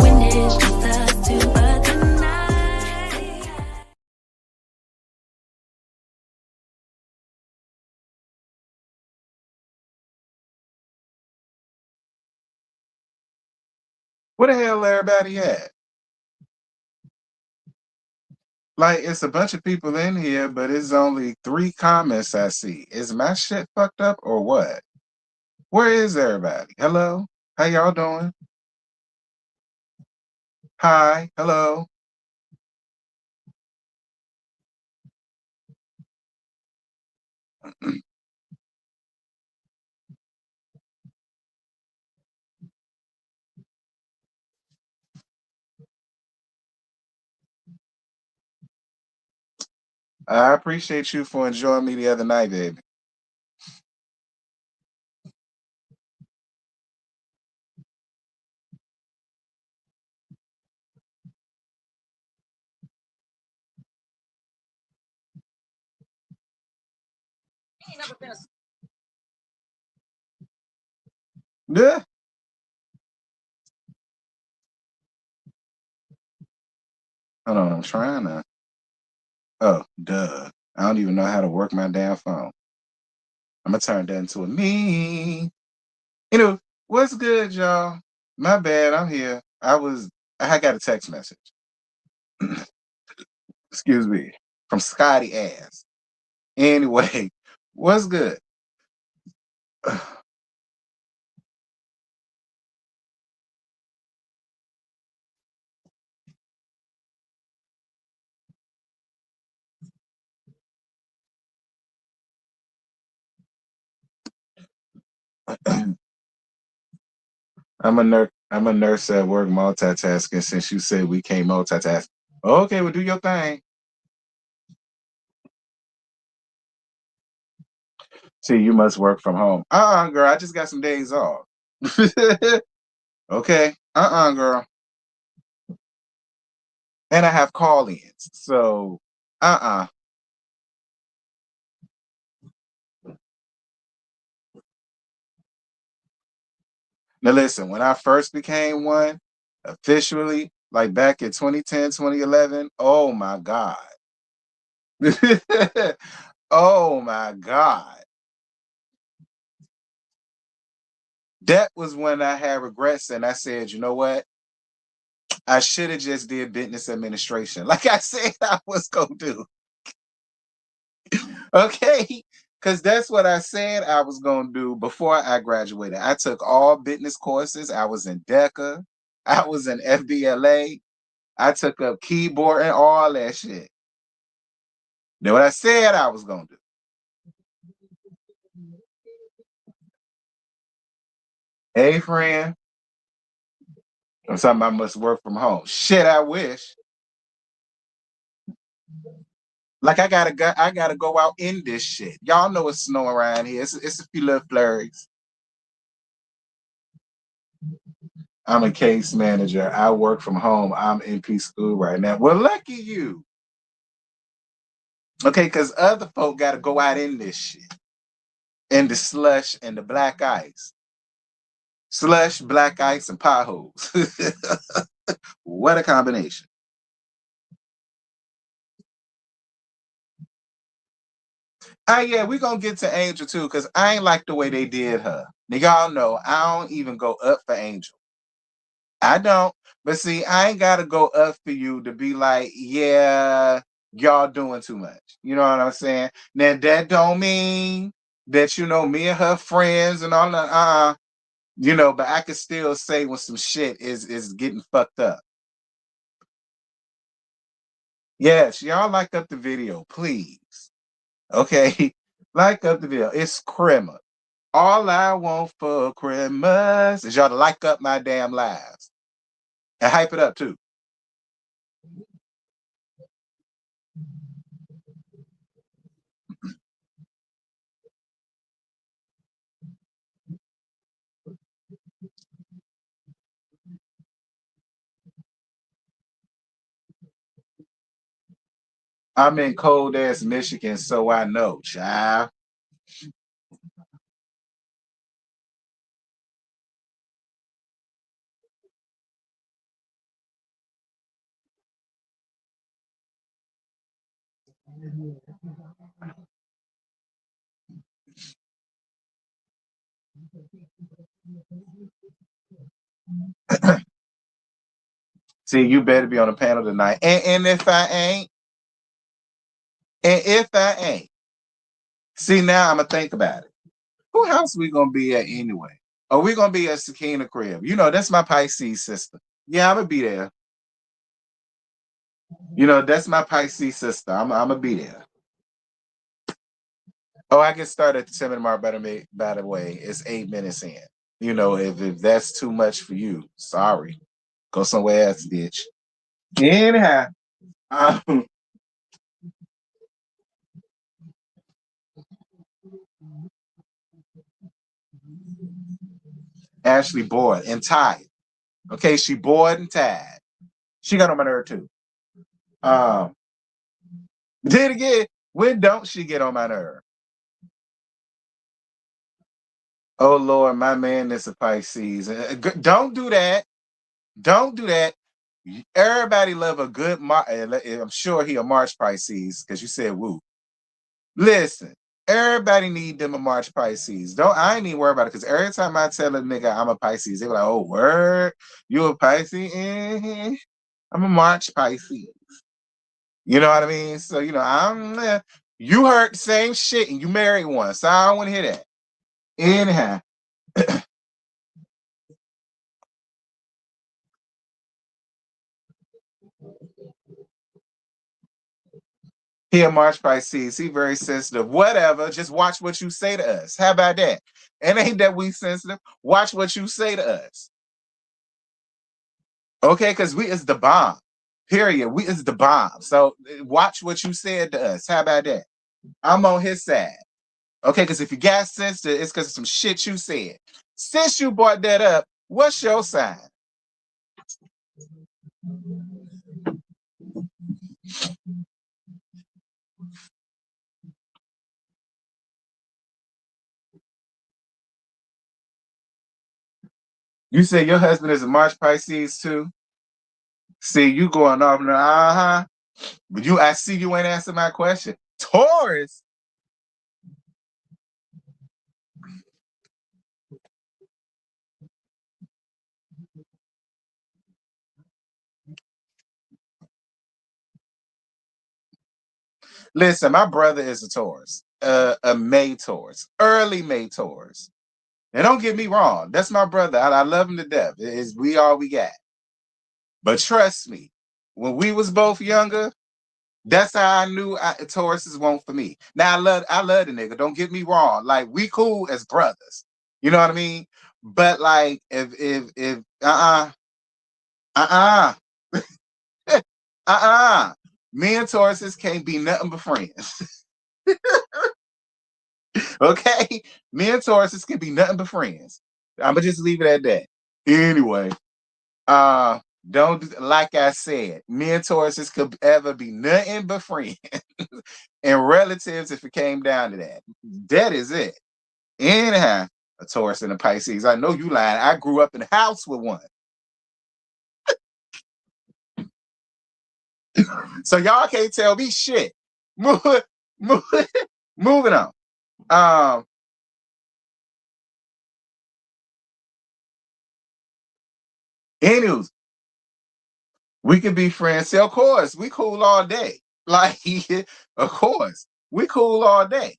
when it's just us two, but tonight. Where the hell everybody at? Like, it's a bunch of people in here, but it's only 3 comments I see. Is my shit fucked up or what? Where is everybody? Hello? How y'all doing? Hi. Hello. I appreciate you for enjoying me the other night, baby. Yeah. Hold on, I'm trying to. Oh, duh. I don't even know how to work my damn phone. I'm gonna turn that into a me. What's good, y'all? My bad, I'm here. I got a text message. Excuse me. From Scotty Ass. Anyway, what's good? I'm a nurse at work multitasking since you said we can't multitask. Okay, well do your thing. See, you must work from home. Girl, I just got some days off. Okay. Girl. And I have call-ins. So uh-uh. Now listen, when I first became one, officially, like back in 2010, 2011, oh my God. Oh my God. That was when I had regrets and I said, you know what? I should have just did business administration. Like I said I was gonna do. Okay. Cause that's what I said I was gonna do before I graduated. I took all business courses. I was in DECA. I was in FBLA. I took up keyboard and all that shit. That's what I said I was gonna do. Hey friend. Or something I must work from home. Shit, I wish. Like I gotta go out in this shit. Y'all know it's snowing around here. It's a few little flurries. I'm a case manager. I work from home. I'm in P school right now. Well, lucky you. Okay, because other folk gotta go out in this shit. In the slush and the black ice. Slush, black ice, and potholes. What a combination. Yeah, we gonna get to Angel too, because I ain't like the way they did her. Now, y'all know I don't even go up for Angel. I don't. But see, I ain't gotta go up for you to be like, yeah, y'all doing too much. You know what I'm saying? Now that don't mean that me and her friends and all that. But I could still say when some shit is getting fucked up. Yes, y'all like up the video, please. Okay, like up the video. It's Christmas. All I want for Christmas is y'all to like up my damn lives and hype it up too. I'm in cold ass Michigan, so I know, child. See, you better be on the panel tonight. And if I ain't, and if I ain't, see now I'm gonna think about it. Who house we gonna be at anyway? Are we gonna be at Sakina crib? You know, that's my Pisces sister. Yeah, I'm gonna be there. You know, that's my Pisces sister. I'm gonna be there. Oh, I can start at the seminar by the way. It's 8 minutes in. You know, if that's too much for you, sorry. Go somewhere else, bitch. Anyhow, um, Ashley bored and tired. Okay, she bored and tired. She got on my nerve too. Um, did again. When don't she get on my nerve? Oh Lord, my man is a Pisces. Don't do that. Don't do that. Everybody love a good I'm sure he a March Pisces because you said woo. Listen, everybody need them a March Pisces. Don't I ain't even worry about it because every time I tell a nigga I'm a Pisces, they be like, "Oh, word, you a Pisces? I'm a March Pisces." You know what I mean? So you know you heard the same shit and you married one, so I don't want to hear that. Anyhow, he a March Pisces. He very sensitive. Whatever. Just watch what you say to us. How about that? And ain't that we sensitive? Watch what you say to us. Okay, because we is the bomb. Period. We is the bomb. So watch what you said to us. How about that? I'm on his side. Okay, because if you got sensitive, it's because of some shit you said. Since you brought that up, what's your sign? You said your husband is a March Pisces too. See, you going off now, uh-huh. But I see you ain't answering my question. Taurus. Listen, my brother is a Taurus, a May Taurus, early May Taurus. And don't get me wrong, that's my brother. I love him to death. Is we all we got. But trust me, when we was both younger, that's how I knew Tauruses won't for me. Now I love the nigga. Don't get me wrong. Like we cool as brothers. You know what I mean? But like if uh me and Tauruses can't be nothing but friends. Okay? Me and Tauruses can be nothing but friends. I'ma just leave it at that. Anyway, uh don't like I said, me and Tauruses could ever be nothing but friends and relatives if it came down to that. That is it. Anyhow, a Taurus and a Pisces. I know you lying. I grew up in a house with one. So y'all can't tell me shit. Move, move, moving on. Um, Anyways, we can be friends. See, of course, we cool all day. Like, of course, we cool all day.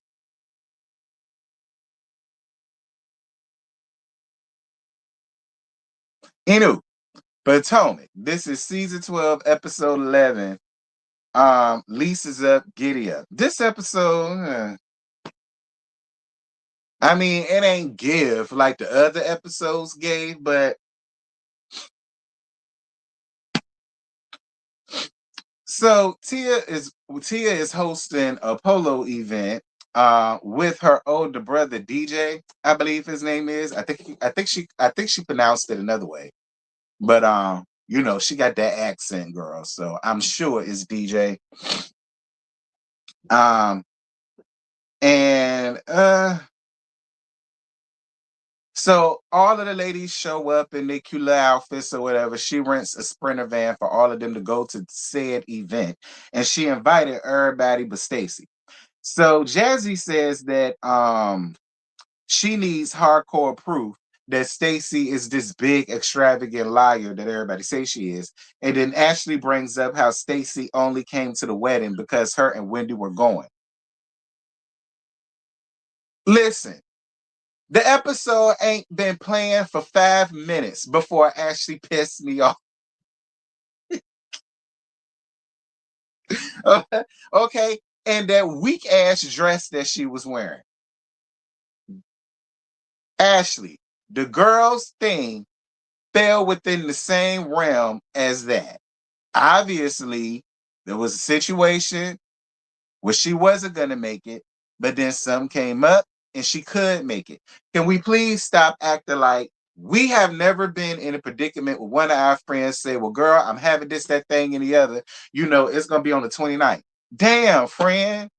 Anyway, Potomac. This is season 12, episode 11. Lease is up, Giddy up. This episode, I mean, it ain't give like the other episodes gave, but so Tia is hosting a polo event with her older brother DJ, I believe his name is. I think she pronounced it another way. But you know, she got that accent, girl. So I'm sure it's DJ. Um and So all of the ladies show up in their cute little outfits or whatever. She rents a sprinter van for all of them to go to said event, and she invited everybody but Stacy. So Jazzy says that she needs hardcore proof that Stacy is this big extravagant liar that everybody says she is. And then Ashley brings up how Stacy only came to the wedding because her and Wendy were going. Listen, the episode ain't been playing for 5 minutes before Ashley pissed me off. Okay. And that weak ass dress that she was wearing. Ashley, the girl's thing fell within the same realm as that. Obviously, there was a situation where she wasn't going to make it, but then something came up and she could make it. Can we please stop acting like we have never been in a predicament where one of our friends say, well, girl, I'm having this, that thing, and the other. You know, it's going to be on the 29th. Damn, friend.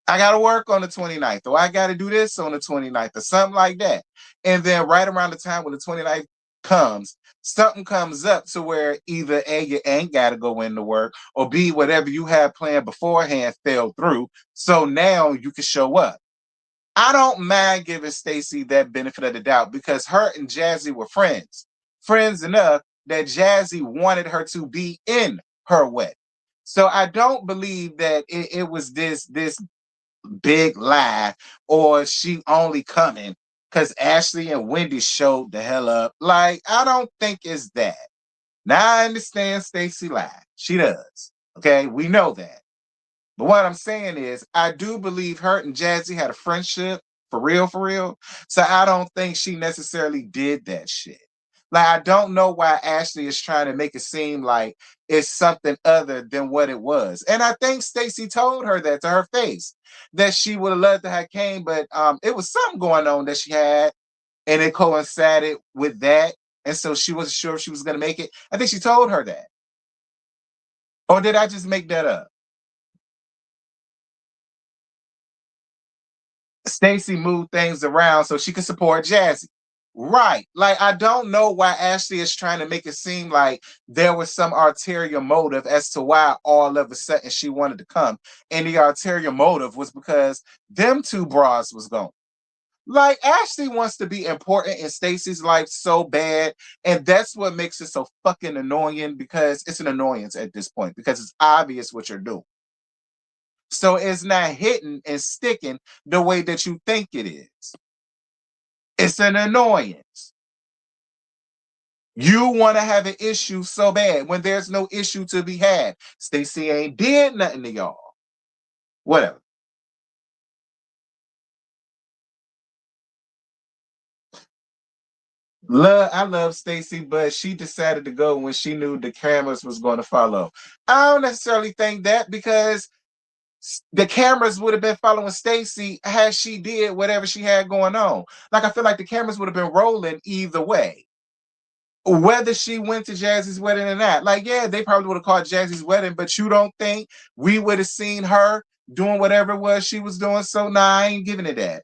I got to work on the 29th, or I got to do this on the 29th, or something like that. And then right around the time when the 29th comes, something comes up to where either A, you ain't got to go into work, or B, whatever you had planned beforehand fell through. So now you can show up. I don't mind giving Stacy that benefit of the doubt because her and Jazzy were friends. Friends enough that Jazzy wanted her to be in her wedding. So I don't believe that it was this big lie or she only coming because Ashley and Wendy showed the hell up. Like, I don't think it's that. Now I understand Stacy lied. She does. Okay, we know that. But what I'm saying is, I do believe her and Jazzy had a friendship for real, for real. So I don't think she necessarily did that shit. Like, I don't know why Ashley is trying to make it seem like it's something other than what it was. And I think Stacy told her that to her face, that she would have loved to have came, but it was something going on that she had, and it coincided with that. And so she wasn't sure if she was going to make it. I think she told her that. Or did I just make that up? Stacy moved things around so she could support Jazzy. Right. Like, I don't know why Ashley is trying to make it seem like there was some ulterior motive as to why all of a sudden she wanted to come. And the ulterior motive was because them two bras was gone. Like, Ashley wants to be important in Stacy's life so bad. And that's what makes it so fucking annoying, because it's an annoyance at this point because it's obvious what you're doing. So it's not hitting and sticking the way that you think it is. It's an annoyance. You want to have an issue so bad when there's no issue to be had. Stacey ain't did nothing to y'all. Whatever. I love Stacey, but she decided to go when she knew the cameras was going to follow. I don't necessarily think that, because the cameras would have been following Stacey had she did whatever she had going on. Like, I feel like the cameras would have been rolling either way, whether she went to Jazzy's wedding or not. Like, yeah, they probably would have called Jazzy's wedding, but you don't think we would have seen her doing whatever it was she was doing? So nah, I ain't giving it that.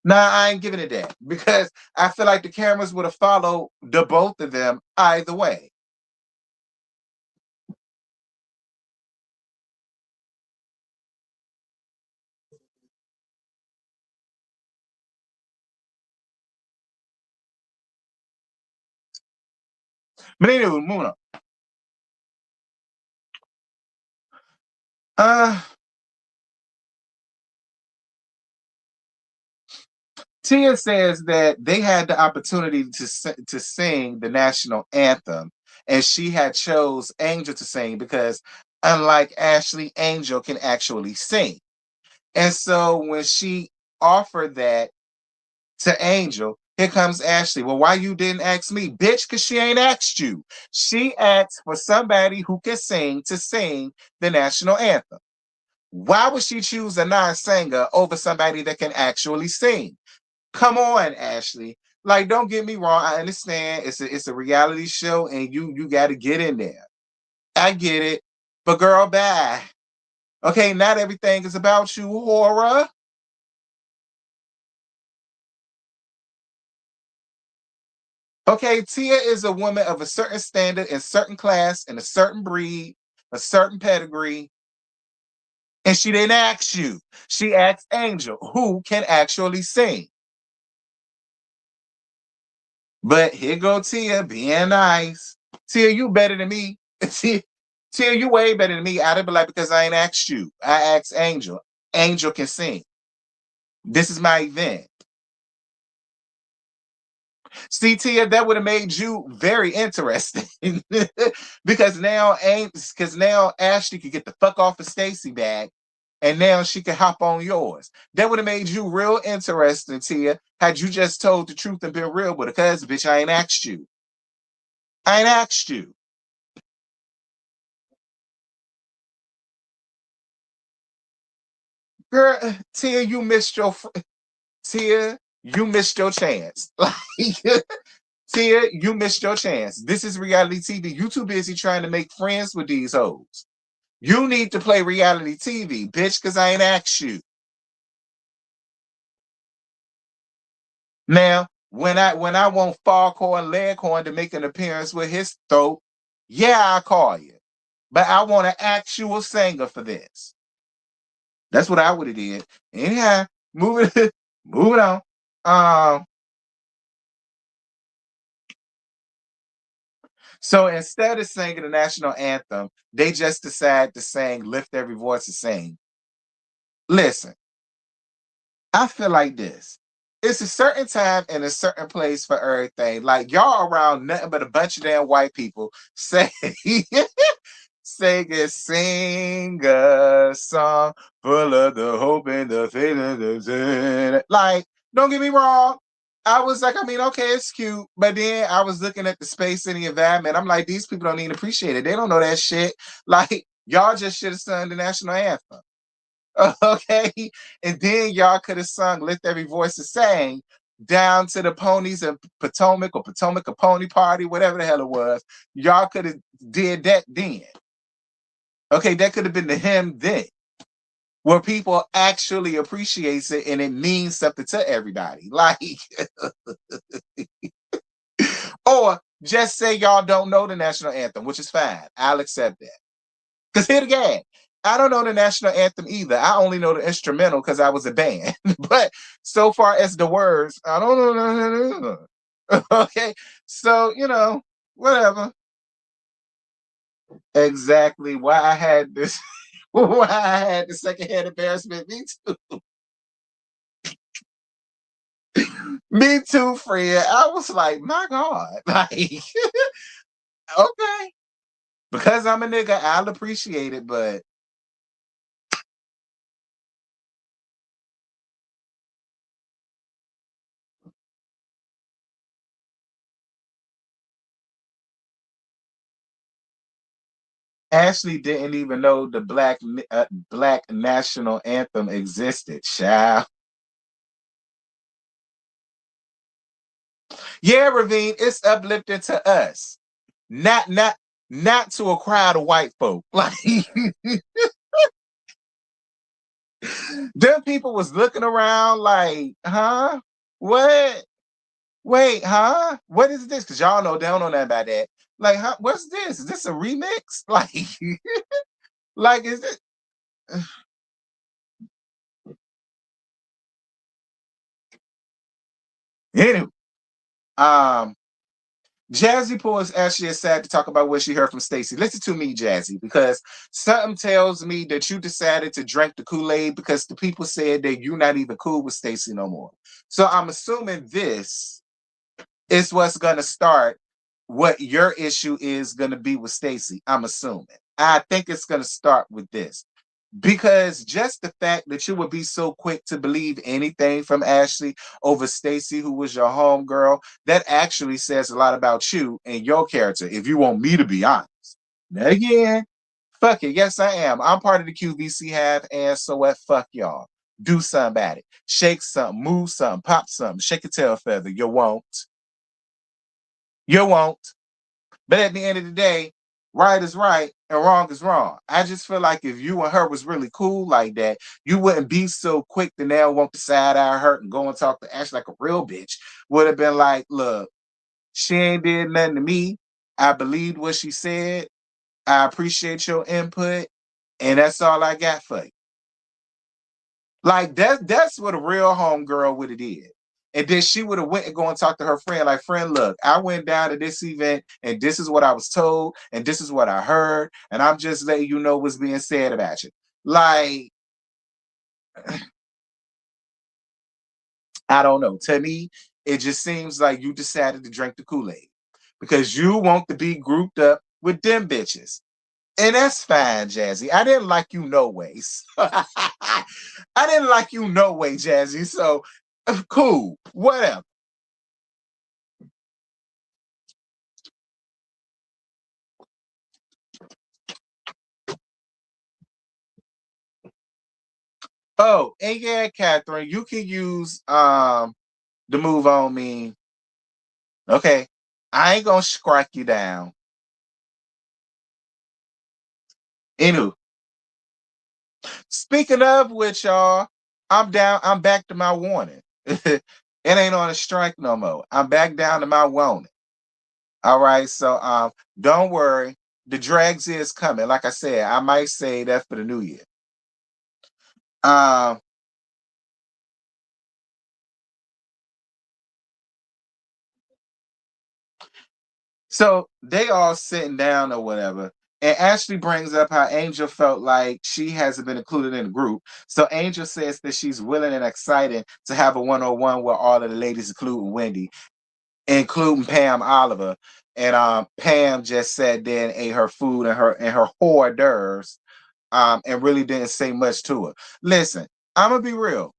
Nah, I ain't giving it that, because I feel like the cameras would have followed the both of them either way. But anyway, moving on. Uh, Tia says that they had the opportunity to sing the national anthem, and she had chose Angel to sing because, unlike Ashley, Angel can actually sing. And so when she offered that to Angel, here comes Ashley. Well, why you didn't ask me, bitch? Because she ain't asked you. She asked for somebody who can sing to sing the national anthem. Why would she choose a non-singer over somebody that can actually sing? Come on, Ashley. Like, don't get me wrong. I understand it's a reality show and you got to get in there. I get it. But girl, bye. Okay, not everything is about you, horror. Okay, Tia is a woman of a certain standard, and certain class, and a certain breed, a certain pedigree, and she didn't ask you. She asked Angel, who can actually sing. But here go Tia being nice. Tia, you better than me. Tia, you way better than me. I'd be like, because I ain't asked you. I asked Angel. Angel can sing. This is my event. See, Tia, that would have made you very interesting. because now Ashley could get the fuck off of Stacy bag, and now she can hop on yours. That would have made you real interesting, Tia, had you just told the truth and been real with her. Cause bitch, I ain't asked you. I ain't asked you. Girl, Tia, Tia, you missed your chance. Like Tia, you missed your chance. This is reality TV. You too busy trying to make friends with these hoes. You need to play reality TV, bitch, because I ain't asked you. Now, when I want Farquhar Leghorn to make an appearance with his throat, yeah, I call you. But I want an actual singer for this. That's what I would have did. Anyhow, moving moving on. Um, so instead of singing the national anthem, they just decide to sing Lift Every Voice and Sing. Listen, I feel like this. It's a certain time and a certain place for everything. Like y'all around nothing but a bunch of damn white people say sing a song full of the hope and the faith and the like, don't get me wrong. I was like, I mean, okay, it's cute. But then I was looking at the space and the environment. I'm like, these people don't even appreciate it. They don't know that shit. Like, y'all just should have sung the national anthem. Okay. And then y'all could have sung Lift Every Voice and Sang down to the ponies of Potomac or Potomac a pony party, whatever the hell it was. Y'all could have did that then. Okay, that could have been the hymn then. Where people actually appreciates it and it means something to everybody. Like, or just say y'all don't know the national anthem, which is fine. I'll accept that. Because here again, I don't know the national anthem either. I only know the instrumental because I was a band. But so far as the words, I don't know. Okay. So, whatever. Exactly why I had this, why I had the secondhand embarrassment. Me too. Me too, Fred. I was like, my God. Like, okay. Because I'm a nigga, I'll appreciate it, but Ashley didn't even know the black national anthem existed. Child, yeah, Ravine, it's uplifting to us, not to a crowd of white folk. Like them people was looking around like, huh? What? Wait, huh? What is this? Because y'all know they don't know nothing about that. Like, huh? What's this? Is this a remix? Like, like is it? Anyway, um, Jazzy Pool is actually sad to talk about what she heard from Stacey. Listen to me, Jazzy, because something tells me that you decided to drink the Kool-Aid because the people said that you're not even cool with Stacey no more. So I'm assuming this is what's gonna start what your issue is gonna be with Stacey. I'm assuming. I think it's gonna start with this. Because just the fact that you would be so quick to believe anything from Ashley over Stacy, who was your homegirl, that actually says a lot about you and your character, if you want me to be honest. Now again, fuck it. Yes, I am. I'm part of the QVC have, and so what? Fuck y'all. Do something about it. Shake something, move something, pop something, shake a tail feather. You won't. You won't. But at the end of the day, right is right and wrong is wrong. I just feel like if you and her was really cool like that, you wouldn't be so quick to now want the side eye hurt and go and talk to Ash like a real bitch. Would have been like, look, She ain't did nothing to me. I believed what she said. I appreciate your input, and that's all I got for you. Like that's what a real homegirl would have did. And then she would have went and go and talk to her friend, like, friend, look, I went down to this event and this is what I was told and this is what I heard, and I'm just letting you know what's being said about you. Like, I don't know. To me, it just seems like you decided to drink the Kool-Aid because you want to be grouped up with them bitches. And that's fine, Jazzy. I didn't like you no ways. I didn't like you no way, Jazzy. So cool, whatever. Oh, and yeah, Catherine, you can use the move on me. Okay. I ain't gonna strike you down. Anywho, speaking of which, y'all, I'm down. I'm back to my warning. It ain't on a strike no more. I'm back down to my warning. All right. So don't worry. The drags is coming. Like I said, I might say that for the new year. Um, so they all sitting down or whatever. And Ashley brings up how Angel felt like she hasn't been included in the group. So Angel says that she's willing and excited to have a one-on-one with all of the ladies, including Wendy, including Pam Oliver. And Pam just sat there and ate her food and her hors d'oeuvres, and really didn't say much to her. Listen, I'm gonna be real.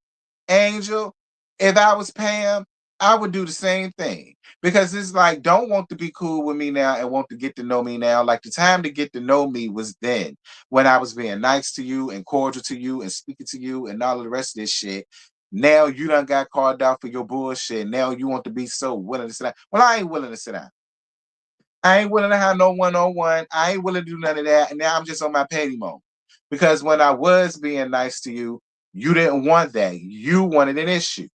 Angel, if I was Pam, I would do the same thing because it's like, don't want to be cool with me now and want to get to know me now. Like the time to get to know me was then when I was being nice to you and cordial to you and speaking to you and all of the rest of this shit. Now you done got called out for your bullshit. Now you want to be so willing to sit down. Well, I ain't willing to sit down. I ain't willing to have no one-on-one. I ain't willing to do none of that. And now I'm just on my petty mode. Because when I was being nice to you, you didn't want that. You wanted an issue.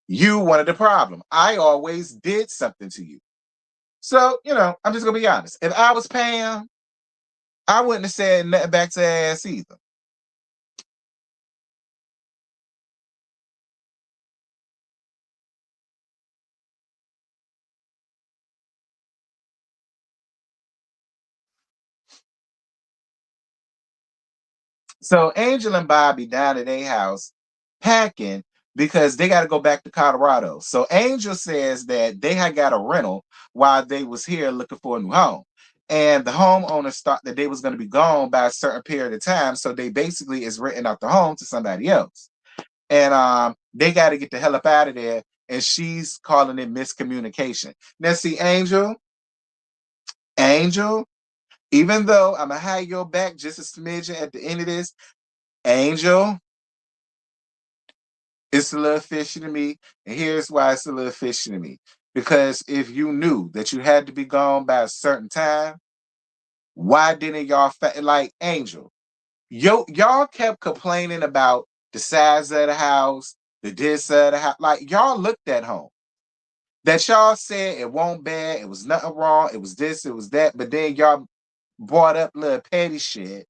You wanted a problem. I always did something to you. So, I'm just gonna be honest. If I was Pam, I wouldn't have said nothing back to her ass either. So Angel and Bobby down at their house packing because they got to go back to Colorado. So Angel says that they had got a rental while they was here looking for a new home. And the homeowner thought that they was going to be gone by a certain period of time. So they basically is renting out the home to somebody else. And they got to get the hell up out of there. And she's calling it miscommunication. Now see, Angel, even though I'm gonna have your back just a smidgen at the end of this, Angel, it's a little fishy to me. And here's why it's a little fishy to me. Because if you knew that you had to be gone by a certain time, why didn't y'all like Angel? Y'all kept complaining about the size of the house, the this of the house. Like y'all looked at home. That y'all said it won't bad, it was nothing wrong, it was this, it was that, but then y'all brought up little petty shit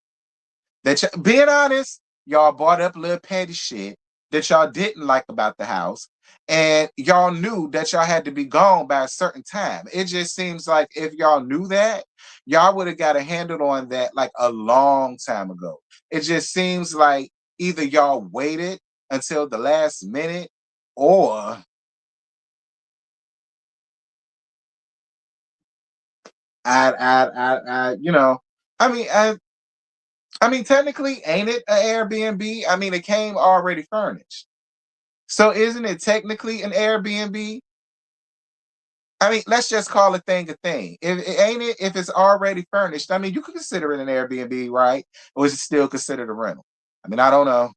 being honest, y'all brought up a little petty shit that y'all didn't like about the house, and y'all knew that y'all had to be gone by a certain time. It just seems like if y'all knew that, y'all would have got a handle on that like a long time ago. It just seems like either y'all waited until the last minute, or I I mean, technically, ain't it an Airbnb? I mean, it came already furnished. So isn't it technically an Airbnb? I mean, let's just call a thing a thing. If it's already furnished, I mean, you could consider it an Airbnb, right? Or is it still considered a rental? I mean, I don't know.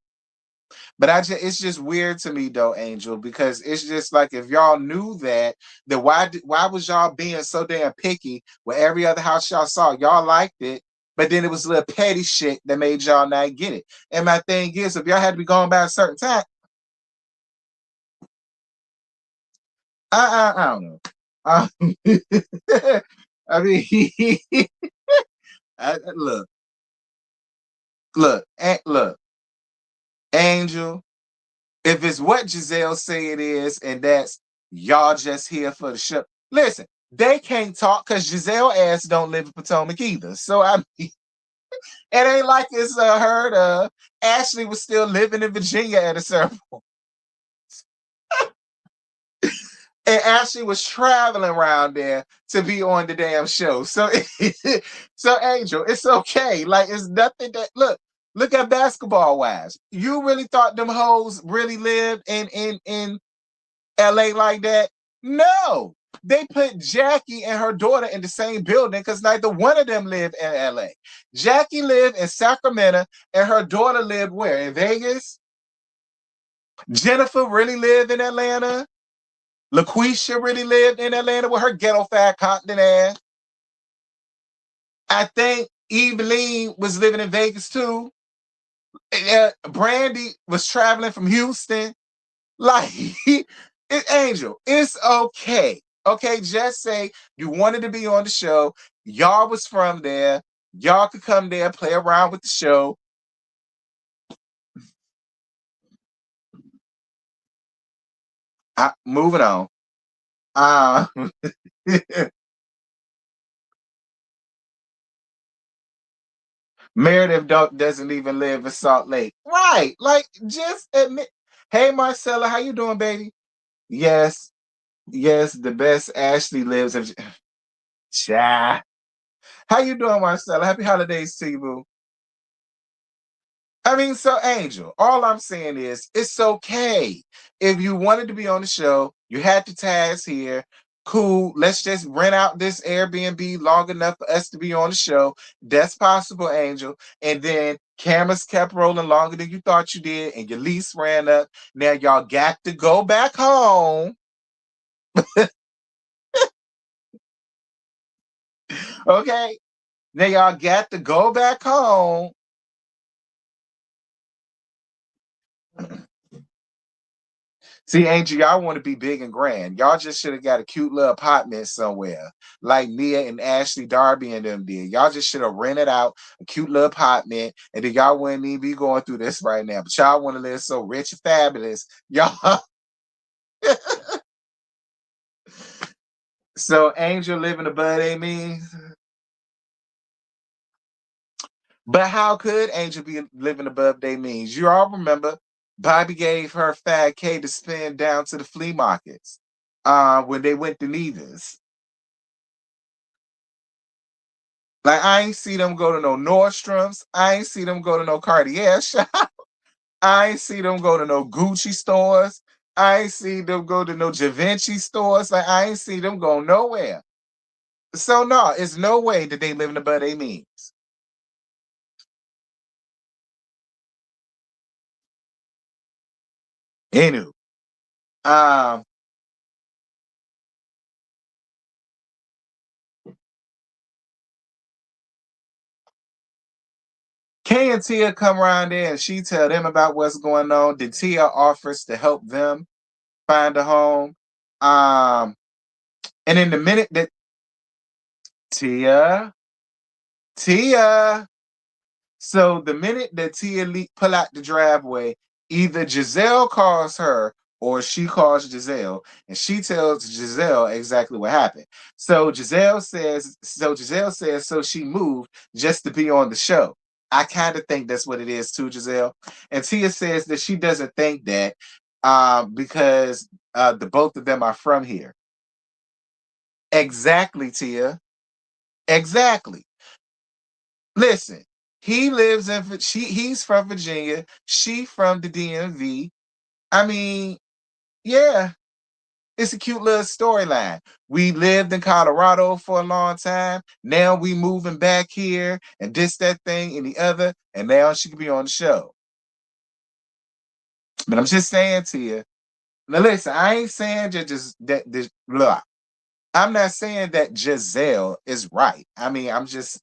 But it's just weird to me though, Angel, because it's just like if y'all knew that, then why was y'all being so damn picky with every other house y'all saw? Y'all liked it, but then it was a little petty shit that made y'all not get it. And my thing is, if y'all had to be going by a certain time, I don't know. Um, I mean, look, look, Angel. If it's what Giselle say it is, and that's y'all just here for the show. Listen, they can't talk because Giselle ass don't live in Potomac either. So I mean, it ain't like it's heard of. Ashley was still living in Virginia at a certain point. And Ashley was traveling around there to be on the damn show. So, so Angel, it's okay. Like it's nothing that look at Basketball Wives. You really thought them hoes really lived in LA like that? No. They put Jackie and her daughter in the same building because neither one of them live in LA. Jackie lived in Sacramento and her daughter lived where? In Vegas? Jennifer really lived in Atlanta. LaQuisha really lived in Atlanta with her ghetto fat Compton ass. I think Eveline was living in Vegas too. Brandy was traveling from Houston. Like, Angel, it's okay. Okay, just say you wanted to be on the show. Y'all was from there. Y'all could come there, play around with the show. Moving on. Uh, Meredith doesn't even live in Salt Lake. Right. Like, just admit. Hey, Marcella, how you doing, baby? Yes. Yes, the best Ashley lives in. Cha. How you doing, Marcella? Happy holidays to you, boo. I mean, so Angel, all I'm saying is it's okay. If you wanted to be on the show, you had the tags here. Cool. Let's just rent out this Airbnb long enough for us to be on the show. That's possible, Angel. And then cameras kept rolling longer than you thought you did, and your lease ran up. Now y'all got to go back home. Okay. Now y'all got to go back home. See, Angel, y'all want to be big and grand. Y'all just should have got a cute little apartment somewhere, like Mia and Ashley Darby and them did. Y'all just should have rented out a cute little apartment, and then y'all wouldn't even be going through this right now. But y'all want to live so rich and fabulous, y'all. So Angel living above they means. But how could Angel be living above they means? You all remember Bobby gave her fat K to spend down to the flea markets when they went to Nevis. Like I ain't see them go to no Nordstrom's. I ain't see them go to no Cartier shop. I ain't see them go to no Gucci stores. I ain't see them go to no Givenchy stores. Like I ain't see them go nowhere. So no, it's no way that they living above their means. Anywho, um, Kay and Tia come around there and she tell them about what's going on. Then Tia offers to help them find a home. Um, and in the minute that Tia, Tia, so the minute that pull out the driveway, either Giselle calls her or she calls Giselle, and she tells Giselle exactly what happened. So she moved just to be on the show. I kind of think that's what it is too, Giselle. And Tia says that she doesn't think that because the both of them are from here. Exactly, Tia. Exactly. Listen, he lives in he's from Virginia, she from the DMV. I mean, yeah, it's a cute little storyline. We lived in Colorado for a long time. Now we moving back here and this, that thing, and the other, and now she could be on the show. But I'm just saying to you, now listen, I ain't saying just that this blah. I'm not saying that Giselle is right. I mean, I'm just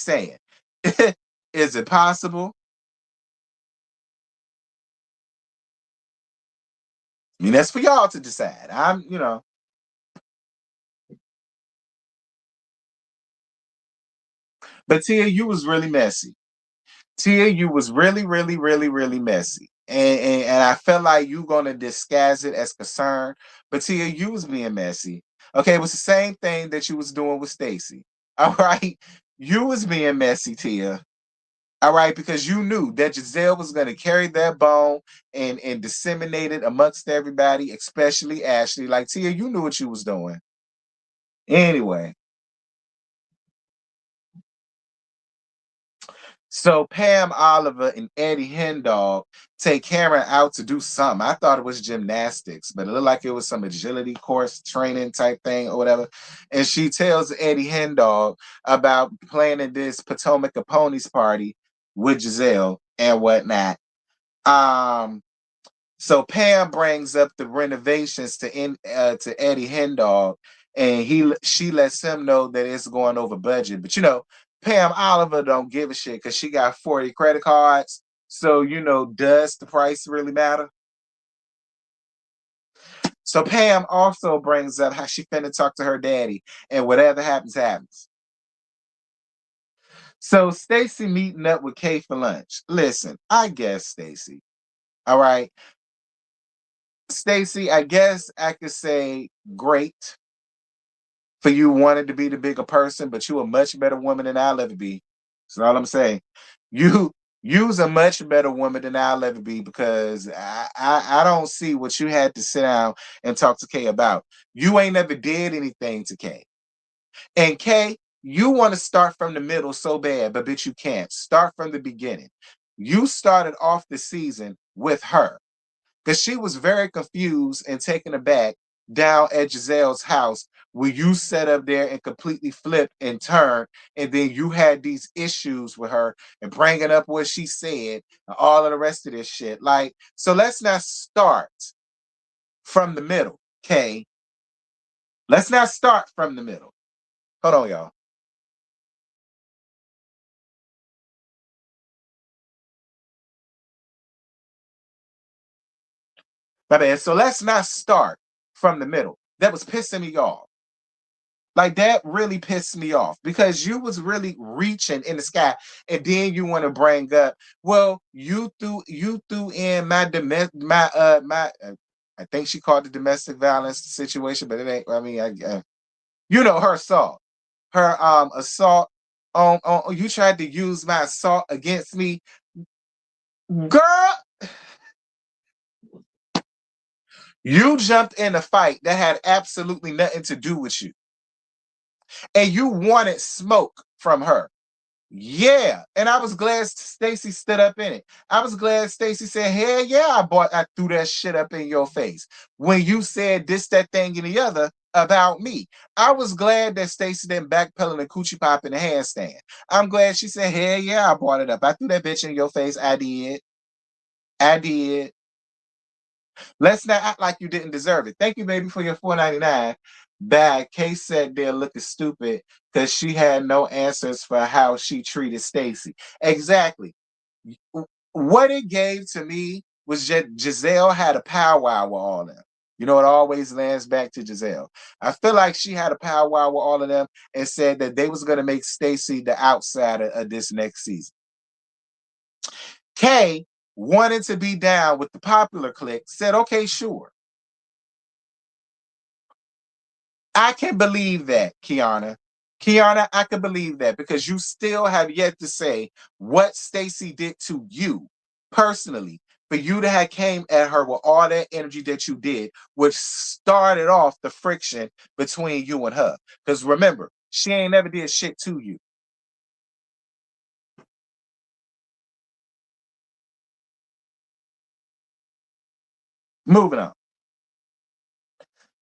saying. Is it possible? I mean, that's for y'all to decide. But Tia, you was really messy. Tia, you was really, really, really, really messy. And I felt like you gonna disguise it as concern. But Tia, you was being messy. Okay, it was the same thing that you was doing with Stacy. All right. You was being messy, Tia. All right, because you knew that Giselle was gonna carry that bone and disseminate it amongst everybody, especially Ashley. Like Tia, you knew what you was doing. Anyway. So Pam Oliver and Eddie Hendog take Karen out to do something. I thought it was gymnastics, but it looked like it was some agility course training type thing or whatever. And she tells Eddie Hendog about planning this Potomac Ponies party with Giselle and whatnot. Um, so Pam brings up the renovations to Eddie Hendog, and she lets him know that it's going over budget. But Pam Oliver don't give a shit because she got 40 credit cards. So does the price really matter? So Pam also brings up how she finna talk to her daddy, and whatever happens, happens. So Stacy meeting up with Kay for lunch. Listen, I guess Stacy. All right. Stacy, I guess I could say great for you wanting to be the bigger person, but you a much better woman than I'll ever be. That's all I'm saying. You you's a much better woman than I'll ever be because I don't see what you had to sit down and talk to Kay about. You ain't never did anything to Kay. And Kay, you want to start from the middle so bad, but bitch, you can't. Start from the beginning. You started off the season with her because she was very confused and taken aback down at Giselle's house where you sat up there and completely flipped and turned, and then you had these issues with her and bringing up what she said and all of the rest of this shit. Like, so let's not start from the middle, okay? Let's not start from the middle. Hold on, y'all. My bad. So let's not start from the middle. That was pissing me off. Like that really pissed me off because you was really reaching in the sky, and then you want to bring up, well, you threw in I think she called it domestic violence situation, but it ain't. I mean, her assault on you tried to use my assault against me, girl. You jumped in a fight that had absolutely nothing to do with you, and you wanted smoke from her. Yeah, and I was glad Stacy stood up in it. I was glad Stacy said, "Hell yeah, I threw that shit up in your face when you said this, that thing, and the other about me." I was glad that Stacy didn't backpedal the coochie pop in the handstand. I'm glad she said, "Hell yeah, I brought it up. I threw that bitch in your face. I did. I did." Let's not act like you didn't deserve it. Thank you, baby, for your 4.99. Bad Case sat there looking stupid because she had no answers for how she treated Stacy. Exactly. What it gave to me was that Giselle had a powwow with all of them. It always lands back to Giselle. I feel like she had a powwow with all of them and said that they was going to make Stacy the outsider of this next season. Kay wanted to be down with the popular clique, said, okay, sure. I can believe that, Kiana. Kiana, I can believe that because you still have yet to say what Stacy did to you personally for you to have came at her with all that energy that you did, which started off the friction between you and her. Because remember, she ain't never did shit to you. Moving on.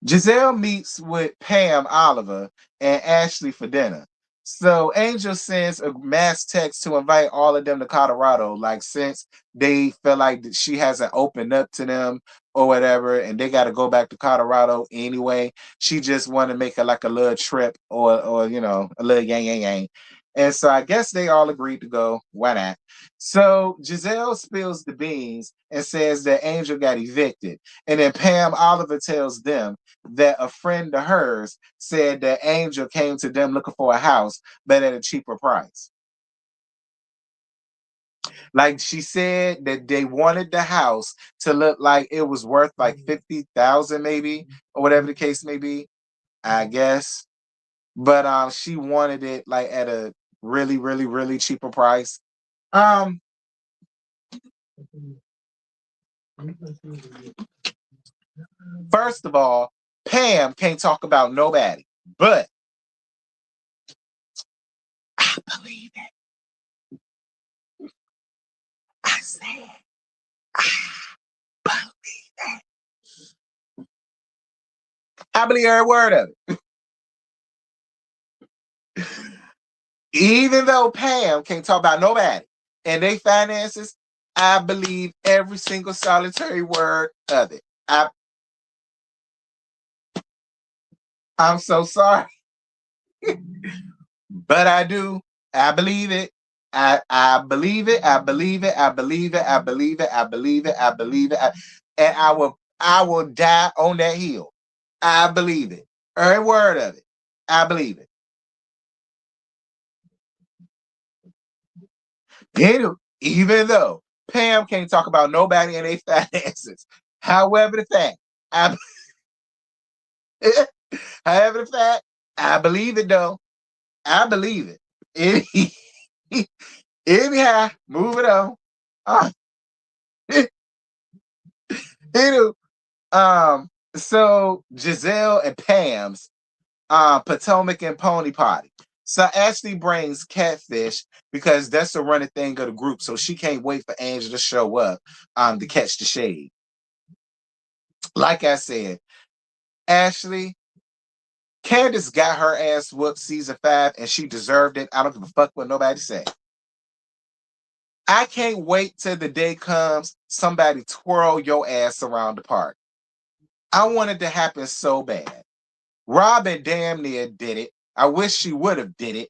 Giselle meets with Pam Oliver and Ashley for dinner. So Angel sends a mass text to invite all of them to Colorado, like since they feel like that she hasn't opened up to them or whatever, and they got to go back to Colorado anyway. She just want to make it like a little trip or a little yang yang yang. And so I guess they all agreed to go. Why not? So Giselle spills the beans and says that Angel got evicted. And then Pam Oliver tells them that a friend of hers said that Angel came to them looking for a house, but at a cheaper price. Like she said that they wanted the house to look like it was worth like 50,000 maybe, or whatever the case may be, I guess. But she wanted it like at a really, really, really cheaper price. Um, First of all, Pam can't talk about nobody, but I believe it. I said, I believe it. I believe every word of it. Even though Pam can't talk about nobody and they finances, I believe every single solitary word of it. I'm so sorry, but I do. I believe it. I believe it. I believe it. I believe it. I believe it. I believe it. I believe it. And I will die on that hill. I believe it. Every word of it. I believe it. Even though Pam can't talk about nobody and their finances. However, the fact, I, however, the fact, I believe it though. I believe it. Anyhow, move it on. Uh, anywho, so Giselle and Pam's Potomac and Pony Party. So Ashley brings catfish because that's the running thing of the group. So she can't wait for Angel to show up to catch the shade. Like I said, Ashley, Candace got her ass whooped season 5 and she deserved it. I don't give a fuck what nobody say. I can't wait till the day comes somebody twirl your ass around the park. I want it to happen so bad. Robin damn near did it. I wish she would have did it,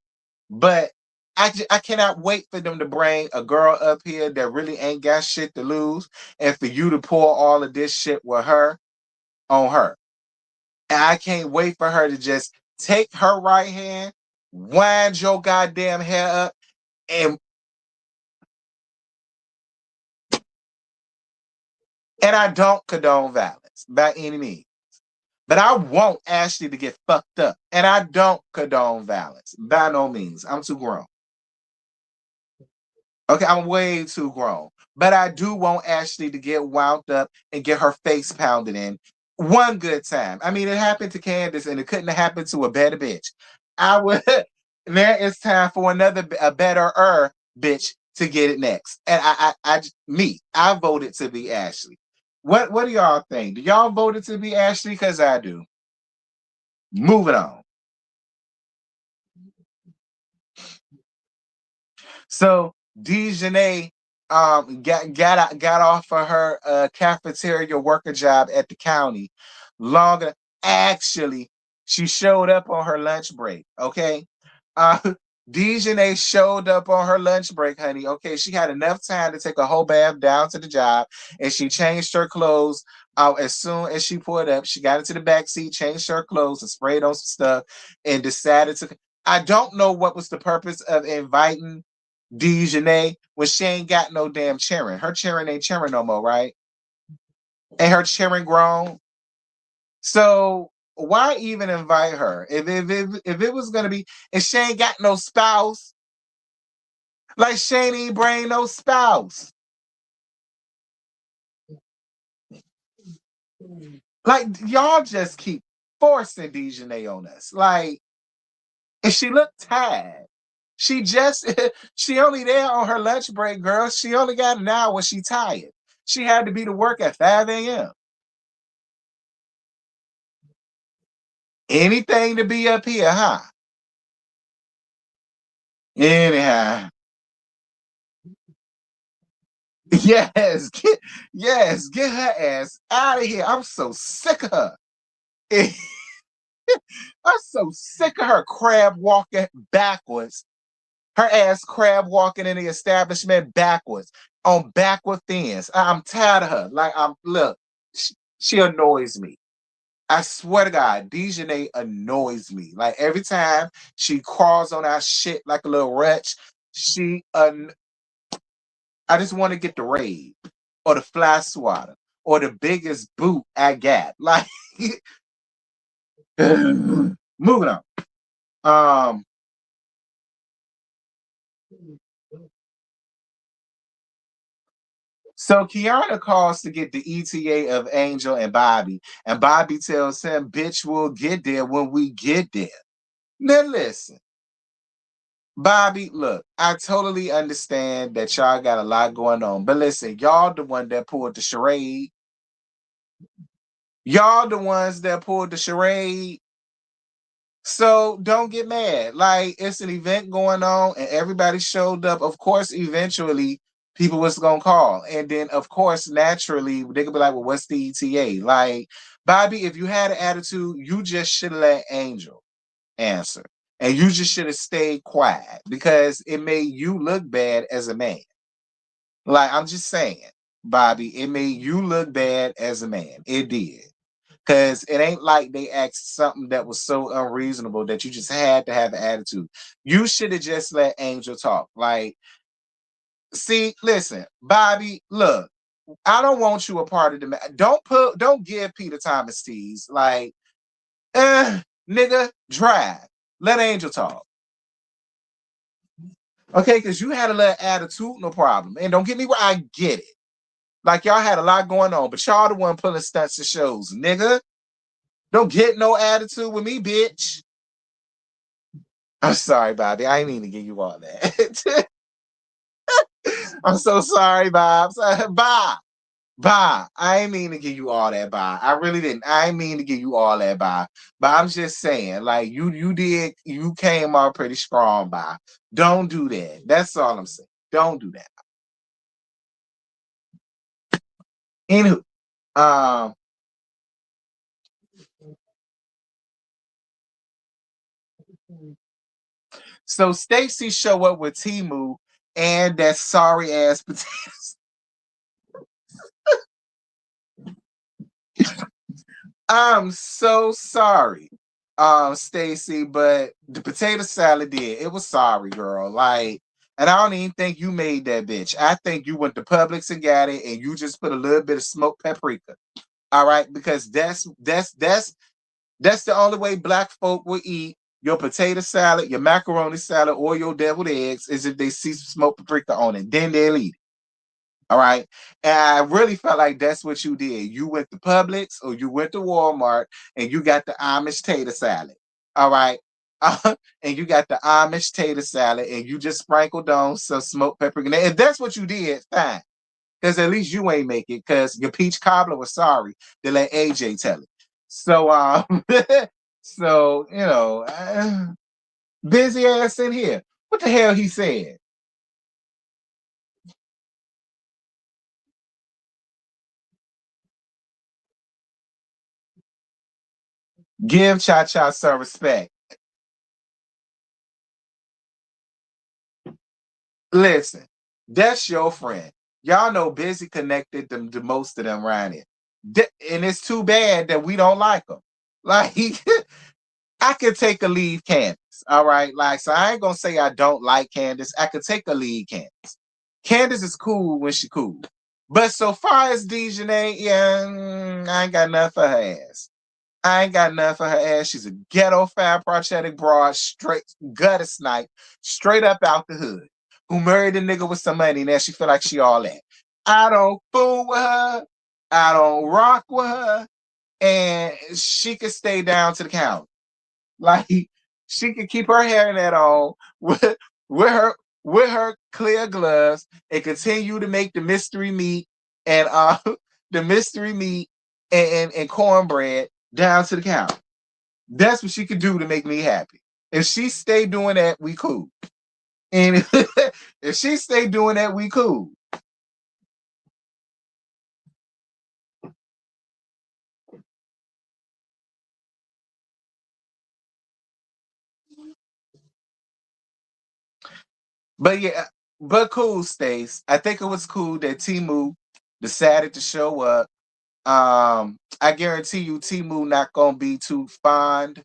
but I cannot wait for them to bring a girl up here that really ain't got shit to lose, and for you to pour all of this shit with her on her. And I can't wait for her to just take her right hand, wind your goddamn hair up, and I don't condone violence by any means. But I want Ashley to get fucked up. And I don't condone violence. By no means. I'm too grown. Okay, I'm way too grown. But I do want Ashley to get wound up and get her face pounded in one good time. I mean, it happened to Candace and it couldn't have happened to a better bitch. I would Now it's time for a better bitch to get it next. And I voted to be Ashley. What do y'all think? Do y'all voted to be Ashley? Because I do. Moving on. So Dejanay got off of her cafeteria worker job at the county longer. Actually, she showed up on her lunch break. Okay. Uh Dejanay showed up on her lunch break, honey. Okay, she had enough time to take a whole bath down to the job, and she changed her clothes. As soon as she pulled up, she got into the back seat, changed her clothes, and sprayed on some stuff, and decided to. I don't know what was the purpose of inviting Dejanay when she ain't got no damn cheering. Her cheering ain't cheering no more, right? And her cheering grown. So why even invite her? If it was gonna be, and she ain't got no spouse, like she ain't bring no spouse. Like y'all just keep forcing Dejanay on us. Like, and she looked tired. She just she only there on her lunch break, girl. She only got an hour when she tired. She had to be to work at 5 a.m. Anything to be up here, huh? Anyhow. Get her ass out of here. I'm so sick of her. I'm so sick of her crab walking backwards Her ass crab walking in the establishment backwards on backward fins. I'm tired of her. Like look, she annoys me. I swear to God, Dejanay annoys me. Like every time she crawls on our shit like a little wretch, I just want to get the raid or the fly swatter or the biggest boot I got. Like moving on. Um, so Kiana calls to get the ETA of Angel and Bobby, and Bobby tells him, "Bitch, we'll get there when we get there." Now listen, Bobby, look, I totally understand that y'all got a lot going on, but listen, y'all the one that pulled the charade. Y'all the ones that pulled the charade. So don't get mad. Like it's an event going on and everybody showed up. Of course, eventually people was gonna call. And then of course, naturally, they could be like, well, what's the ETA? Like, Bobby, if you had an attitude, you just should have let Angel answer. And you just should have stayed quiet because it made you look bad as a man. Like, I'm just saying, Bobby, it made you look bad as a man. It did. Because it ain't like they asked something that was so unreasonable that you just had to have an attitude. You should have just let Angel talk. Like, see, listen, Bobby, look, I don't want you a part of the don't give Peter Thomas tease. Like, nigga, drive. Let Angel talk. Okay, because you had a little attitude, no problem. And don't get me wrong, I get it. Like y'all had a lot going on, but y'all the one pulling stunts to shows, nigga. Don't get no attitude with me, bitch. I'm sorry, Bobby. I didn't mean to give you all that. I'm so sorry, Bob. Bob. Bob. I ain't mean to give you all that, Bob. I really didn't. I ain't mean to give you all that, Bob. But I'm just saying, like you came out pretty strong, Bob. Don't do that. That's all I'm saying. Don't do that. Anywho, um, so Stacy show up with Timu and that sorry ass potatoes. I'm so sorry, Stacy, but the potato salad did. It was sorry, girl. Like, and I don't even think you made that bitch. I think you went to Publix and got it, and you just put a little bit of smoked paprika. All right, because that's the only way black folk will eat your potato salad, your macaroni salad, or your deviled eggs is if they see some smoked paprika on it. Then they'll eat it. All right. And I really felt like that's what you did. You went to Publix or you went to Walmart and you got the Amish tater salad. All right. And you got the Amish tater salad and you just sprinkled on some smoked paprika. Now, if that's what you did, fine. Because at least you ain't make it because your peach cobbler was sorry to let AJ tell it. So, so, busy ass in here. What the hell he said? Give Cha Cha some respect. Listen, that's your friend. Y'all know Busy connected them to most of them around here. And it's too bad that we don't like them. Like, I could take a leave Candace. All right. Like, so I ain't gonna say I don't like Candace. I could take a leave Candace. Candace is cool when she cool. But so far as Dejanay, yeah, I ain't got nothing for her ass. I ain't got nothing for her ass. She's a ghetto fat prosthetic broad, straight gutter snipe, straight up out the hood, who married a nigga with some money. Now she feel like she all that. I don't fool with her. I don't rock with her, and she could stay down to the count. Like she could keep her hairnet on with her with her clear gloves and continue to make the mystery meat and the mystery meat and cornbread down to the counter. That's what she could do to make me happy. If she stay doing that, we cool. And if she stay doing that, we cool. But yeah, but cool, Stace. I think it was cool that Timu decided to show up. I guarantee you, Timu not gonna be too fond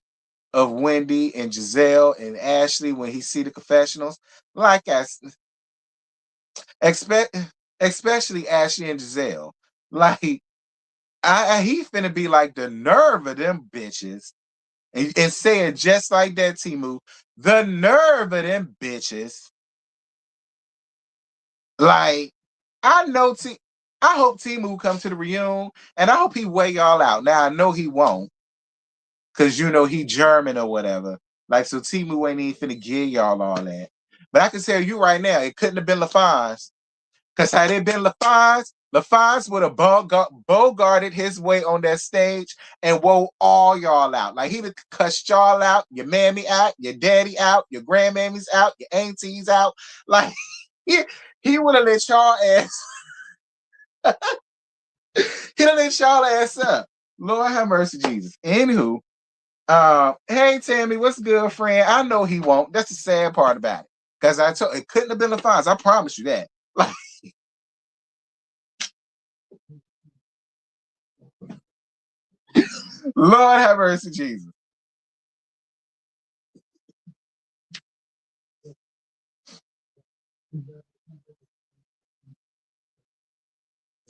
of Wendy and Giselle and Ashley when he see the confessionals. Like expect, especially Ashley and Giselle. Like he finna be like the nerve of them bitches and say it just like that, Timu. The nerve of them bitches. Like I know I hope Timu come to the reunion and I hope he weigh y'all out. Now I know he won't, because you know he German or whatever. Like so Timu ain't even finna give y'all all that. But I can tell you right now, it couldn't have been LaFonz. Because had it been LaFonz would have bogarted his way on that stage and wore all y'all out. Like he would cuss y'all out, your mammy out, your daddy out, your grandmammy's out, your aunties out. Like he, he would have let y'all ass, he'd have let y'all ass up. Lord have mercy, Jesus. Anywho, hey Tammy, what's good, friend? I know he won't. That's the sad part about it. Because I told it couldn't have been LaFonz. I promise you that. Like, Lord have mercy, Jesus.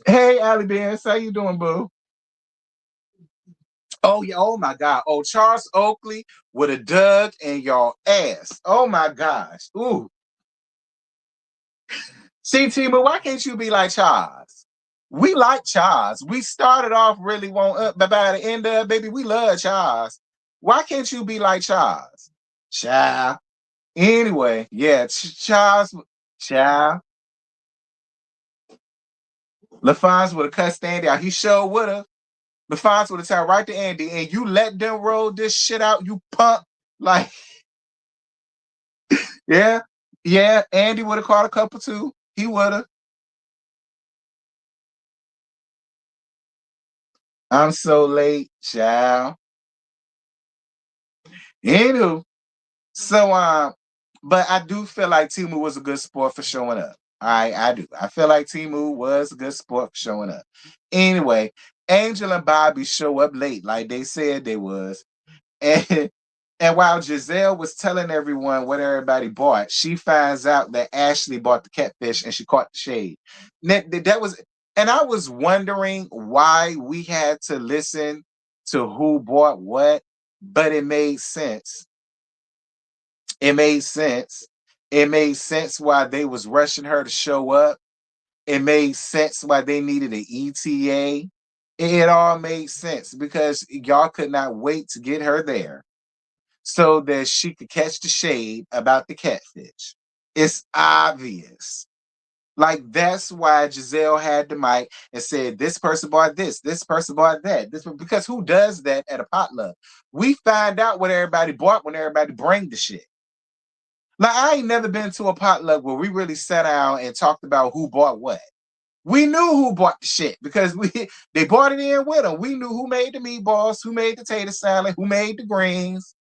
Hey, Allie Benz, how you doing, boo? Oh yeah, oh my God. Oh, Charles Oakley would have dug in your ass. Oh my gosh. Ooh. See, Timu, why can't you be like Charles? We like Charles. We started off really want up, but by the end of it, baby, we love Charles. Why can't you be like Charles? Child. Anyway, yeah, Charles, child. LaFonz would have cussed Andy out. He sure would have. LaFonz would have told right to Andy, and you let them roll this shit out, you punk. Like, yeah, yeah, Andy would have caught a couple too. He would have. I'm so late, child. Anywho, so but I do feel like Timu was a good sport for showing up. I do. I feel like Timu was a good sport for showing up. Anyway, Angel and Bobby show up late, like they said they was. And and while Giselle was telling everyone what everybody bought, she finds out that Ashley bought the catfish and she caught the shade. That was, and I was wondering why we had to listen to who bought what, but it made sense. It made sense. It made sense why they was rushing her to show up. It made sense why they needed an ETA. It all made sense because y'all could not wait to get her there so that she could catch the shade about the catfish. It's obvious. Like that's why Giselle had the mic and said, "This person bought this person bought that." Because who does that at a potluck? We find out what everybody bought when everybody bring the shit. Like I ain't never been to a potluck where we really sat down and talked about who bought what. We knew who bought the shit because they bought it in with them. We knew who made the meatballs, who made the tater salad, who made the greens,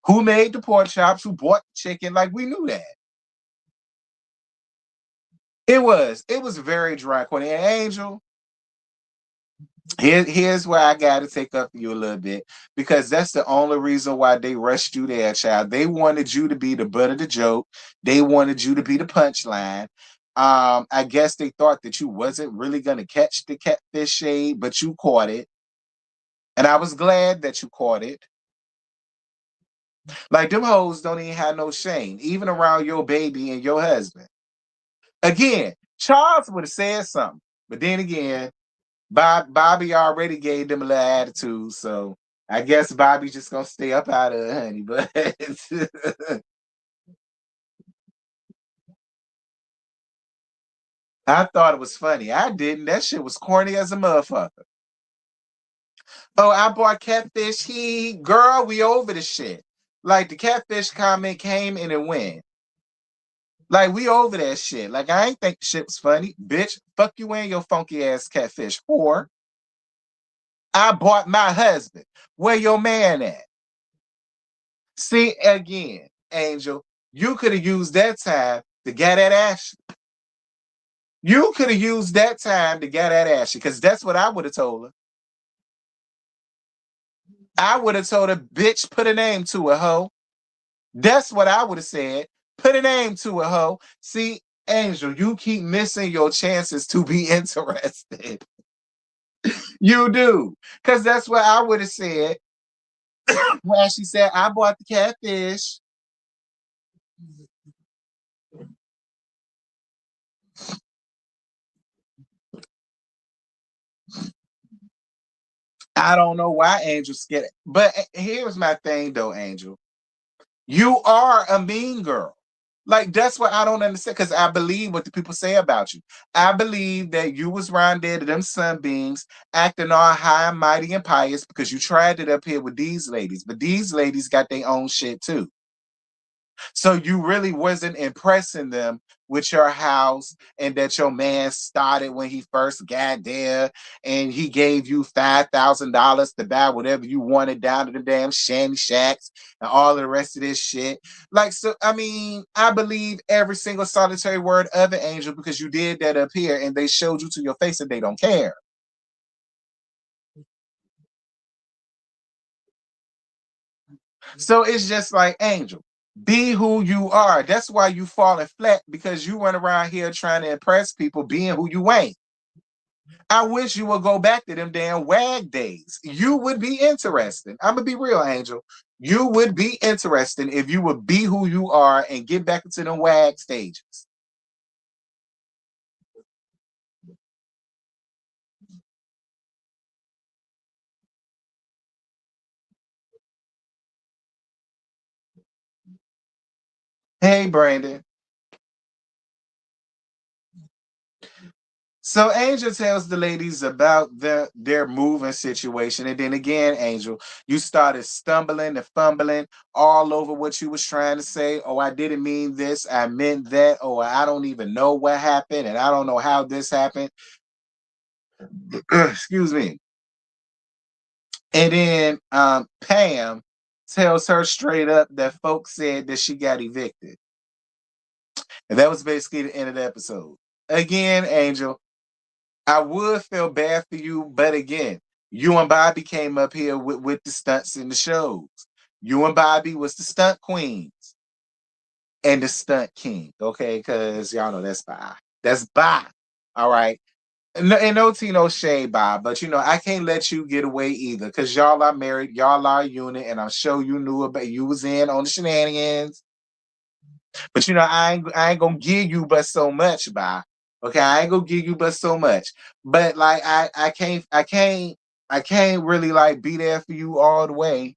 who made the pork chops, who bought the chicken. Like we knew that. It was very draconian. And Angel, here's where I got to take up for you a little bit because that's the only reason why they rushed you there, child. They wanted you to be the butt of the joke. They wanted you to be the punchline. I guess they thought that you wasn't really gonna catch the catfish shade, but you caught it, and I was glad that you caught it. Like them hoes don't even have no shame, even around your baby and your husband. Again, Charles would have said something, but then again, Bobby already gave them a little attitude, so I guess Bobby's just gonna stay up out of it, honey. But I thought it was funny. I didn't. That shit was corny as a motherfucker. Oh, I bought catfish. Girl, we over the shit. Like the catfish comment came and it went. Like we over that shit. Like I ain't think the shit was funny, bitch. Fuck you and your funky ass catfish whore. I bought my husband. Where your man at? See again, Angel. You could have used that time to get at Ashley. You could have used that time to get at Ashley, because that's what I would have told her. I would have told her, bitch, put a name to a hoe. That's what I would have said. Put a name to a hoe. See, Angel, you keep missing your chances to be interested. You do. Because that's what I would have said. When she said, I bought the catfish. I don't know why Angel scared. But here's my thing, though, Angel. You are a mean girl. Like, that's what I don't understand, because I believe what the people say about you. I believe that you was around there to them sunbeams acting all high and mighty and pious because you tried it up here with these ladies. But these ladies got their own shit too. So you really wasn't impressing them with your house, and that your man started when he first got there, and he gave you $5,000 to buy whatever you wanted down to the damn shanty shacks and all of the rest of this shit. Like, so I mean, I believe every single solitary word of it, Angel, because you did that up here and they showed you to your face that they don't care. So it's just like, Angel, be who you are. That's why you falling flat, because you run around here trying to impress people being who you ain't. I wish you would go back to them damn wag days. You would be interesting. I'm gonna be real, Angel. You would be interesting if you would be who you are and get back into them wag stages. Hey, Brandon. So Angel tells the ladies about their moving situation. And then again, Angel, you started stumbling and fumbling all over what you was trying to say. Oh, I didn't mean this. I meant that. Oh, I don't even know what happened. And I don't know how this happened. Excuse me. And then Pam tells her straight up that folks said that she got evicted. And that was basically the end of the episode. Again, Angel, I would feel bad for you, but again, you and Bobby came up here with the stunts in the shows. You and Bobby was the stunt queens and the stunt king, okay? Because y'all know that's Bob. That's Bob. All right. No, and no tea, no shade, Bob. But I can't let you get away either, because y'all are married, y'all are a unit, and I'm sure you knew about, you was in on the shenanigans. But I ain't gonna give you but so much, Bob. Okay, I ain't gonna give you but so much. But like I can't really like be there for you all the way,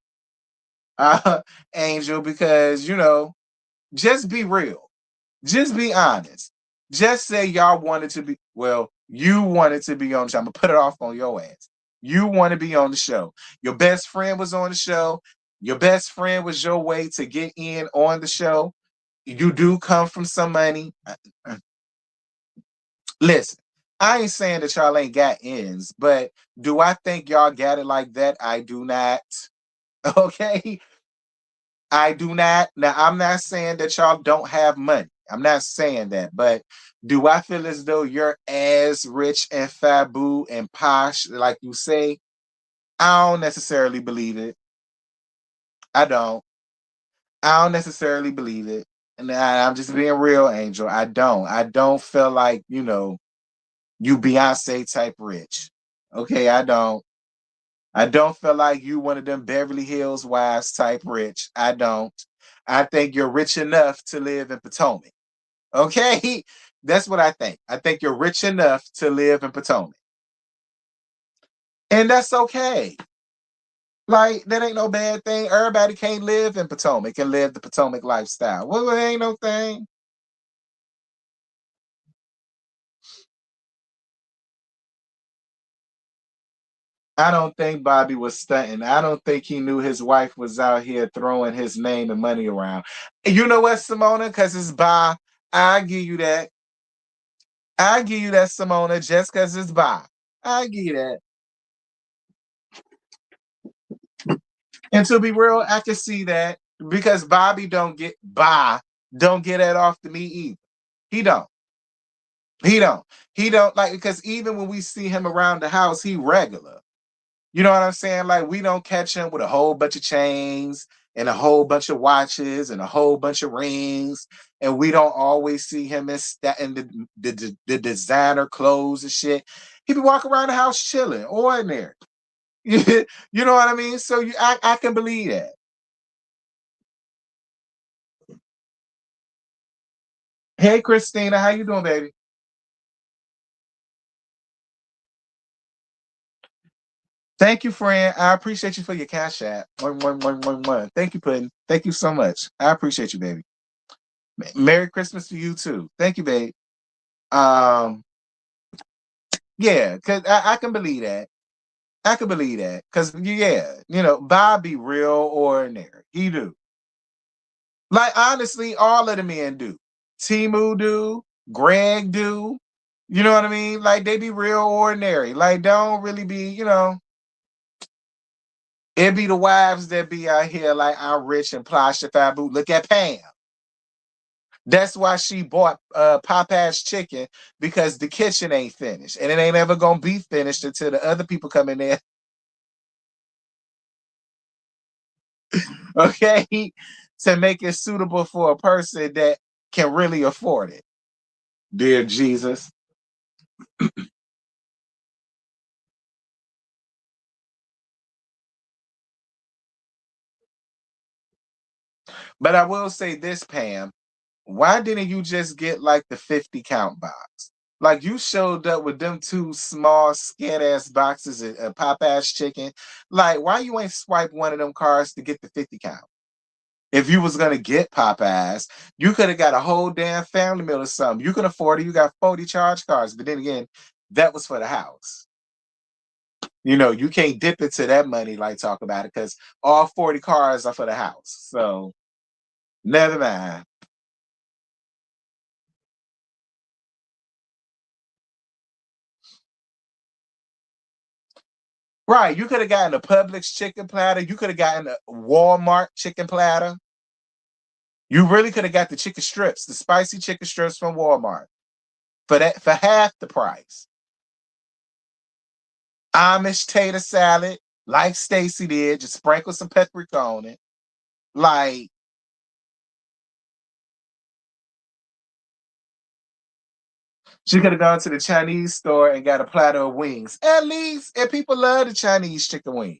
uh, Angel, because just be real. Just be honest. Just say y'all wanted to be, well, you wanted to be on the show. I'm gonna put it off on your ass. You want to be on the show. Your best friend was on the show. Your best friend was your way to get in on the show. You do come from some money. Listen, I ain't saying that y'all ain't got ends, but do I think y'all got it like that? I do not. Okay. I do not. Now, I'm not saying that y'all don't have money. I'm not saying that, but do I feel as though you're as rich and fabu and posh like you say? I don't necessarily believe it. I don't. I don't necessarily believe it. And I'm just being real, Angel. I don't. I don't feel like, you Beyonce type rich. Okay, I don't. I don't feel like you one of them Beverly Hills wives type rich. I don't. I think you're rich enough to live in Potomac. Okay? That's what I think. I think you're rich enough to live in Potomac. And that's okay. Like, that ain't no bad thing. Everybody can't live in Potomac and live the Potomac lifestyle. Well, it ain't no thing. I don't think Bobby was stunting. I don't think he knew his wife was out here throwing his name and money around. You know what, Simona? Because it's Bob. I give you that. I give you that, Simona, just because it's Bob. I give you that. And to be real, I can see that, because Bobby don't get that off to me either. He don't. He don't. He don't like because even when we see him around the house, he regular. You know what I'm saying? Like we don't catch him with a whole bunch of chains and a whole bunch of watches and a whole bunch of rings, and we don't always see him in the designer clothes and shit. He be walking around the house chilling, ordinary. You know what I mean? So I can believe that. Hey, Christina, how you doing, baby? Thank you, friend. I appreciate you for your cash app. One. Thank you, Puddin. Thank you so much. I appreciate you, baby. Merry Christmas to you too. Thank you, babe. Um, yeah, cause I can believe that. I can believe that. Cause yeah, Bob be real ordinary. He do. Like honestly, all of the men do. Timu do, Greg do. You know what I mean? Like they be real ordinary. Like don't really be, it be the wives that be out here like I'm rich and plasha fabu. Look at Pam. That's why she bought Popeye's chicken because the kitchen ain't finished. And it ain't ever gonna be finished until the other people come in there. Okay. To make it suitable for a person that can really afford it. Dear Jesus. But I will say this, Pam. Why didn't you just get like the 50 count box? Like you showed up with them two small scat ass boxes of Popeye's chicken. Like, why you ain't swipe one of them cards to get the 50 count? If you was gonna get Popeyes, you could have got a whole damn family meal or something. You can afford it. You got 40 charge cards, but then again, that was for the house. You can't dip into that money like talk about it because all 40 cars are for the house. So never mind. Right. You could have gotten a Publix chicken platter. You could have gotten a Walmart chicken platter. You really could have got the chicken strips, the spicy chicken strips from Walmart for half the price. Amish tater salad, like Stacy did, just sprinkle some paprika on it. Like she could have gone to the Chinese store and got a platter of wings. At least, and people love the Chinese chicken wings.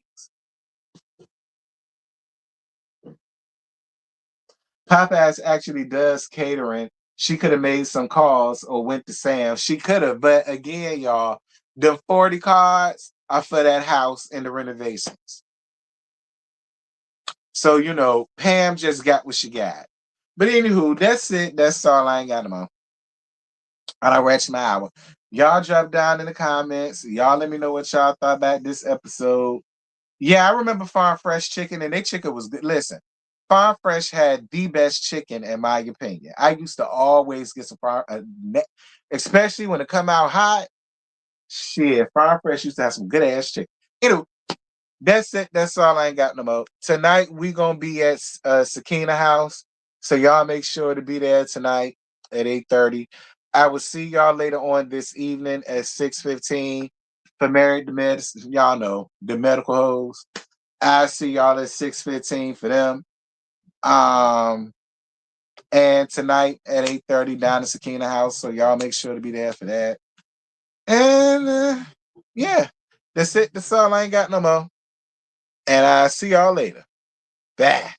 Popeyes actually does catering. She could have made some calls or went to Sam. She could have, but again, y'all, the 40 cards are for that house and the renovations. So, Pam just got what she got. But anywho, that's it. That's all I ain't got no more. And I reached my hour. Y'all drop down in the comments. Y'all let me know what y'all thought about this episode. Yeah, I remember Farm Fresh Chicken, and their chicken was good. Listen, Farm Fresh had the best chicken, in my opinion. I used to always get some especially when it come out hot. Shit, Farm Fresh used to have some good ass chicken. Anyway, that's it. That's all I ain't got no more. Tonight we gonna be at Sakina house, so y'all make sure to be there tonight at 8:30. I will see y'all later on this evening at 6:15 for Married to Medicine. Y'all know the medical hoes. I see y'all at 6:15 for them. Um, and tonight at 8:30 down at Sakina house, so y'all make sure to be there for that. And yeah, that's it. That's all I ain't got no more. And I see y'all later. Bye.